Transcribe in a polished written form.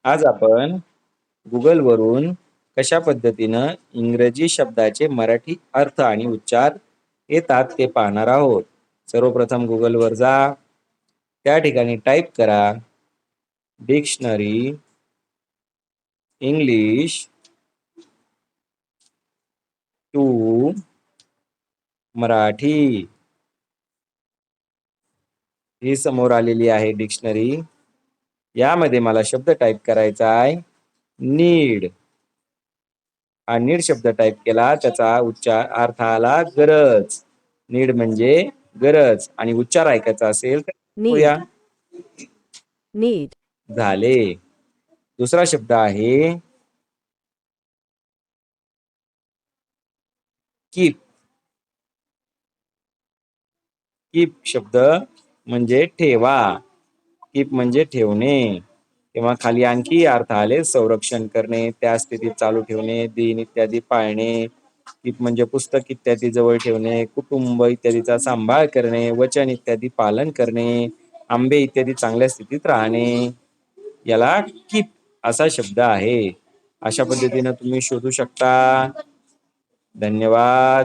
आज आपण गुगलवरून कशा पद्धतीनं इंग्रजी शब्दाचे मराठी अर्थ आणि उच्चार येतात ते पाहणार आहोत. सर्वप्रथम गुगलवर जा. त्या ठिकाणी टाईप करा डिक्शनरी इंग्लिश टू मराठी. ही समोर आलेली आहे डिक्शनरी. यामध्ये मला शब्द टाईप करायचा आहे नीड. हा नीड शब्द टाईप केला, त्याचा उच्चार अर्थ आला गरज. नीड म्हणजे गरज आणि उच्चार ऐकायचा असेल तर ऐकूया. need, झाले. दुसरा शब्द आहे कीप. कीप शब्द म्हणजे ठेवा. कीप म्हणजे ठेवणे. किंवा खाली आणखी अर्थ आले संरक्षण करणे, त्या स्थितीत चालू ठेवणे, दिन इत्यादी पाळणे. कीप म्हणजे पुस्तक इत्यादी जवळ ठेवणे, कुटुंब इत्यादीचा सांभाळ करणे, वचन इत्यादी पालन करणे, आंबे इत्यादी चांगल्या स्थितीत राहणे, याला कीप असा शब्द आहे. अशा पद्धतीने तुम्ही शोधू शकता. धन्यवाद.